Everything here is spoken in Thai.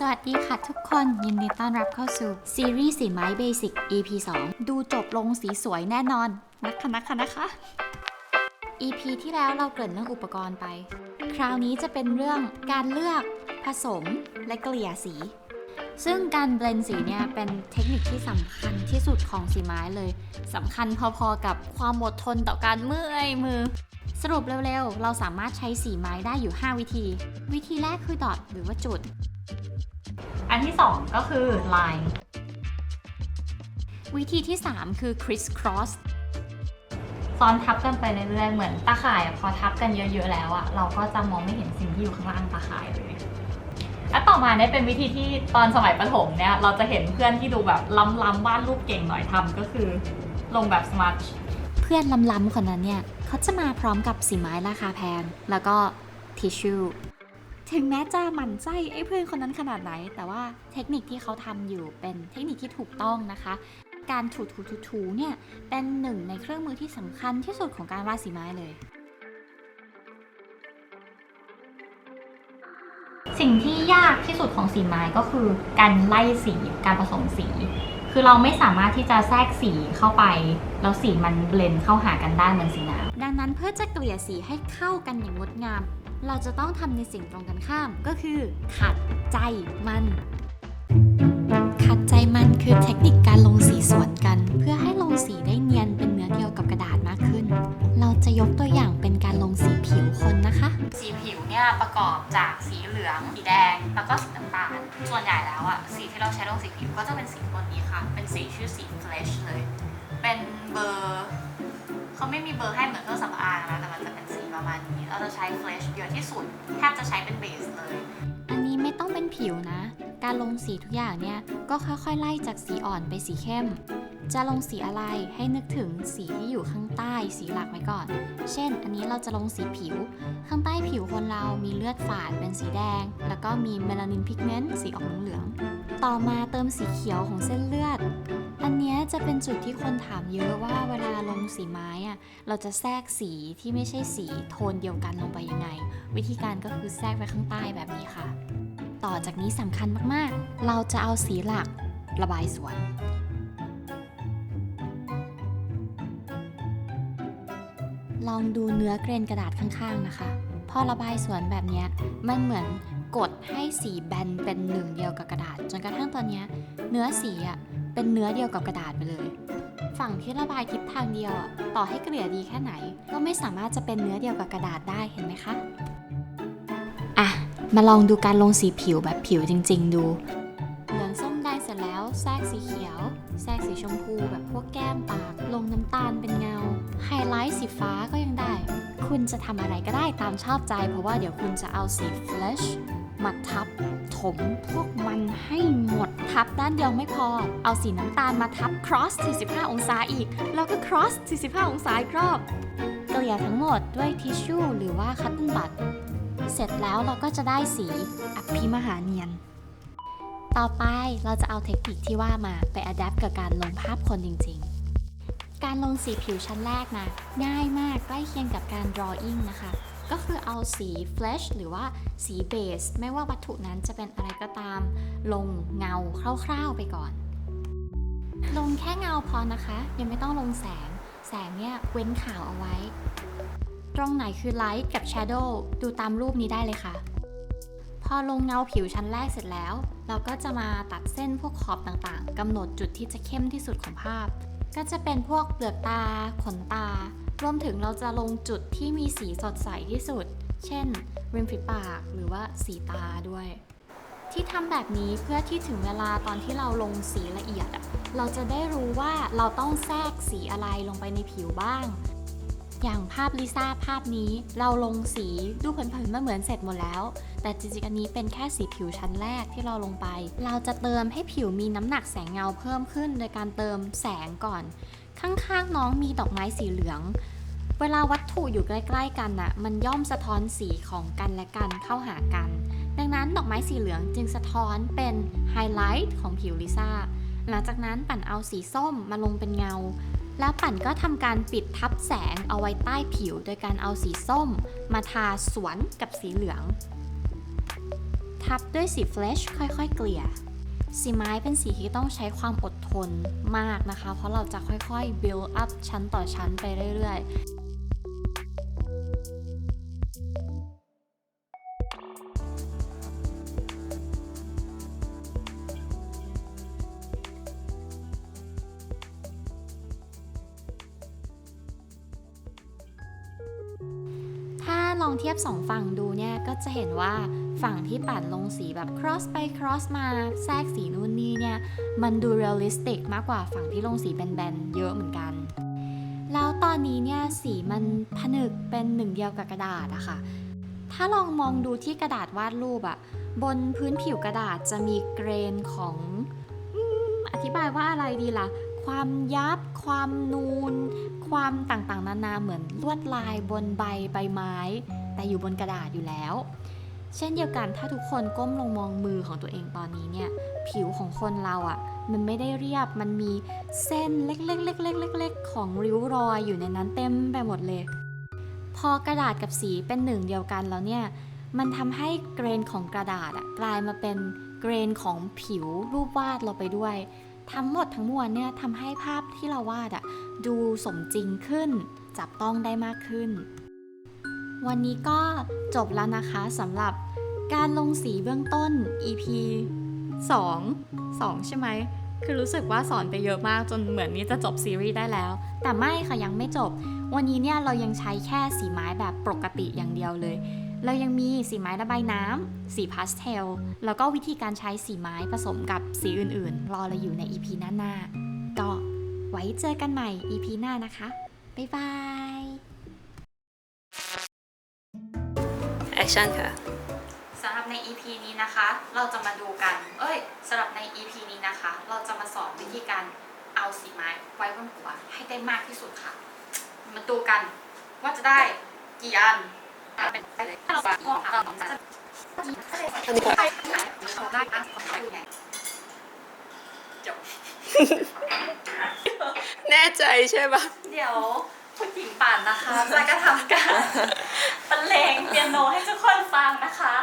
สวัสดีค่ะทุกคนยินดีต้อนรับเข้าสู่ซีรีส์สีไม้เบสิก EP 2 ดูจบลงสีสวยแน่นอนนะคะ EP ที่แล้วเราเกริ่นเรื่องอุปกรณ์ไปคราวนี้จะเป็นเรื่องการเลือกผสมและเกลี่ยสีซึ่งการเบลนด์สีเนี่ยเป็นเทคนิคที่สำคัญที่สุดของสีไม้เลยสำคัญพอๆกับความอดทนต่อการเมื่อยมือสรุปเร็วๆเราสามารถใช้สีไม้ได้อยู่5วิธีวิธีแรกคือดอทหรือว่าจุดอันที่2ก็คือ line วิธีที่3คือ crisscross ซ้อนทับกันไปเรื่อยๆเหมือนตาข่ายพอทับกันเยอะๆแล้วอะเราก็จะมองไม่เห็นสิ่งที่อยู่ข้างล่างตาข่ายเลยและต่อมาเนี่ยเป็นวิธีที่ตอนสมัยประถมเนี่ยเราจะเห็นเพื่อนที่ดูแบบล้ำวาดรูปเก่งหน่อยทำก็คือลงแบบ smudge เพื่อนล้ำคนนั้นเนี่ยเขาจะมาพร้อมกับสีไม้ราคาแพงแล้วก็ทิชชู่ถึงแม้จะหมั่นไส้ไอ้เพื่อนคนนั้นขนาดไหนแต่ว่าเทคนิคที่เขาทำอยู่เป็นเทคนิคที่ถูกต้องนะคะการถูเนี่ยเป็นหนึ่งในเครื่องมือที่สำคัญที่สุดของการวาดสีไม้เลยสิ่งที่ยากที่สุดของสีไม้ก็คือการไล่สีการผสมสีคือเราไม่สามารถที่จะแทรกสีเข้าไปแล้วสีมันเบลนด์เข้าหากันได้เหมือนสีน้ำดังนั้นเพื่อจะเกลี่ยสีให้เข้ากันอย่างงดงามเราจะต้องทำในสิ่งตรงกันข้ามก็คือขัดใจมันคือเทคนิคการลงสีสวนกันเพื่อให้ลงสีได้เนียนเป็นเนื้อเดียวกับกระดาษมากขึ้นเราจะยกตัวอย่างเป็นการลงสีผิวคนนะคะสีผิวเนี่ยประกอบจากสีเหลืองสีแดงแล้วก็สีน้ำตาลส่วนใหญ่แล้วอะสีที่เราใช้ลงสีผิวก็จะเป็นสีตัวนี้ค่ะเป็นสีชื่อสี Flesh เลยเป็นเบอร์เขาไม่มีเบอร์ให้เหมือนเครื่องสำอางนะแต่มันจะเป็นสีประมาณนี้เราจะใช้ Flesh เยอะที่สุดแทบจะใช้เป็นเบสเลยอันนี้ไม่ต้องเป็นผิวนะการลงสีทุกอย่างเนี่ยก็ค่อยๆไล่จากสีอ่อนไปสีเข้มจะลงสีอะไรให้นึกถึงสีที่อยู่ข้างใต้สีหลักไว้ก่อนเช่นอันนี้เราจะลงสีผิวข้างใต้ผิวคนเรามีเลือดฝาดเป็นสีแดงแล้วก็มีเมลานินพิกเมนต์สีออกเหลืองต่อมาเติมสีเขียวของเส้นเลือดอันนี้จะเป็นจุดที่คนถามเยอะว่าเวลาลงสีไม้อะเราจะแทรกสีที่ไม่ใช่สีโทนเดียวกันลงไปยังไงวิธีการก็คือแทรกไว้ข้างใต้แบบนี้ค่ะต่อจากนี้สำคัญมากๆเราจะเอาสีหลักระบายสวนลองดูเนื้อเกรนกระดาษข้างๆนะคะพอระบายสวนแบบนี้มันเหมือนกดให้สีแบนเป็นหนึ่งเดียวกับกระดาษจนกระทั่งตอนนี้เนื้อสีเป็นเนื้อเดียวกับกระดาษไปเลยฝั่งที่ระบายทิศทางเดียวต่อให้เกลี่ยดีแค่ไหนก็ไม่สามารถจะเป็นเนื้อเดียวกับกระดาษได้เห็นไหมคะมาลองดูการลงสีผิวแบบผิวจริงๆดูเหลืองส้มแดงเสร็จแล้วแทรกสีเขียวแทรกสีชมพูแบบพวกแก้มปากลงน้ำตาลเป็นเงาไฮไลท์สีฟ้าก็ยังได้คุณจะทำอะไรก็ได้ตามชอบใจเพราะว่าเดี๋ยวคุณจะเอาสี Flesh มาทับถมพวกมันให้หมดทับด้านเดียวไม่พอเอาสีน้ำตาลมาทับ cross 45 องศาอีกแล้วก็ cross 45 องศาอีกรอบเกลี่ยทั้งหมดด้วยทิชชู่หรือว่าคัตเติ้ลบัดเสร็จแล้วเราก็จะได้สีอภิมหาเนียนต่อไปเราจะเอาเทคนิคที่ว่ามาไปอัดแอปกับการลงภาพคนจริงๆการลงสีผิวชั้นแรกนะง่ายมากใกล้เคียงกับการ drawing นะคะก็คือเอาสี Flesh หรือว่าสีเบสไม่ว่าวัตถุนั้นจะเป็นอะไรก็ตามลงเงาคร่าวๆไปก่อนลงแค่เงาพอนะคะยังไม่ต้องลงแสงเนี่ยเว้นขาวเอาไว้ตรงไหนคือไลท์กับ Shadow ดูตามรูปนี้ได้เลยค่ะพอลงเงาผิวชั้นแรกเสร็จแล้วเราก็จะมาตัดเส้นพวกขอบต่างๆกำหนดจุดที่จะเข้มที่สุดของภาพก็จะเป็นพวกเปลือกตาขนตารวมถึงเราจะลงจุดที่มีสีสดใสที่สุดเช่นริมฝีปากหรือว่าสีตาด้วยที่ทำแบบนี้เพื่อที่ถึงเวลาตอนที่เราลงสีละเอียดเราจะได้รู้ว่าเราต้องแทรกสีอะไรลงไปในผิวบ้างอย่างภาพลิซ่าภาพนี้เราลงสีดูเผินๆมาเหมือนเสร็จหมดแล้วแต่จริงๆอันนี้เป็นแค่สีผิวชั้นแรกที่เราลงไปเราจะเติมให้ผิวมีน้ำหนักแสงเงาเพิ่มขึ้นโดยการเติมแสงก่อนข้างๆน้องมีดอกไม้สีเหลืองเวลาวัตถุอยู่ใกล้ๆกันมันย่อมสะท้อนสีของกันและกันเข้าหากันดังนั้นดอกไม้สีเหลืองจึงสะท้อนเป็นไฮไลท์ของผิวลิซ่าหลังจากนั้นปั่นเอาสีส้มมาลงเป็นเงาแล้วปั่นก็ทำการปิดทับแสงเอาไว้ใต้ผิวโดยการเอาสีส้มมาทาสวนกับสีเหลือง ทับด้วยสีเฟลชค่อยๆเกลี่ยสีไม้เป็นสีที่ต้องใช้ความอดทนมากนะคะ เพราะเราจะค่อยๆ build up ชั้นต่อชั้นไปเรื่อยๆถ้าลองเทียบสองฝั่งดูเนี่ยก็จะเห็นว่าฝั่งที่ปั่นลงสีแบบ cross ไป cross มาแทรกสีนู่นนี่เนี่ยมันดู realistic มากกว่าฝั่งที่ลงสีแบนๆเยอะเหมือนกันแล้วตอนนี้เนี่ยสีมันผนึกเป็นหนึ่งเดียวกับกระดาษอะค่ะถ้าลองมองดูที่กระดาษวาดรูปอะบนพื้นผิวกระดาษจะมีเกรนของอธิบายว่าอะไรดีล่ะความยับความนูนความต่างๆนานาเหมือนลวดลายบนใบไม้แต่อยู่บนกระดาษอยู่แล้วเช่นเดียวกันถ้าทุกคนก้มลงมองมือของตัวเองตอนนี้เนี่ยผิวของคนเราอ่ะมันไม่ได้เรียบมันมีเส้นเล็กๆๆๆๆของริ้วรอยอยู่ในนั้นเต็มไปหมดเลยพอกระดาษกับสีเป็นหนึ่งเดียวกันแล้วเนี่ยมันทำให้เกรนของกระดาษกลายมาเป็นเกรนของผิวรูปวาดเราไปด้วยทั้งหมดทั้งมวลเนี่ยทำให้ภาพที่เราวาดดูสมจริงขึ้นจับต้องได้มากขึ้นวันนี้ก็จบแล้วนะคะสำหรับการลงสีเบื้องต้น EP 2 ใช่ไหมคือรู้สึกว่าสอนไปเยอะมากจนเหมือนนี้จะจบซีรีส์ได้แล้วแต่ไม่ค่ะยังไม่จบวันนี้เนี่ยเรายังใช้แค่สีไม้แบบปกติอย่างเดียวเลยเรายังมีสีไม้ระบายน้ำสีพาสเทลแล้วก็วิธีการใช้สีไม้ผสมกับสีอื่นๆรอเราอยู่ใน EP หน้าๆก็ไว้เจอกันใหม่ EP หน้านะคะบ๊ายบายแอคชั่นค่ะสำหรับใน EP นี้นะคะเราจะมาดูกันสำหรับใน EP นี้นะคะเราจะมาสอนวิธีการเอาสีไม้ไว้บนหัวให้ได้มากที่สุดค่ะมาดูกันว่าจะได้กี่อันเป็นไปเลยถ้าเราบอกเราจะได้อันของเราไงจบ แน่ใจใช่ปะเดี๋ยวคุณหญิงป่านนะคะจะกระทำการบรรเลงเปียโนให้ทุกคนฟังนะคะ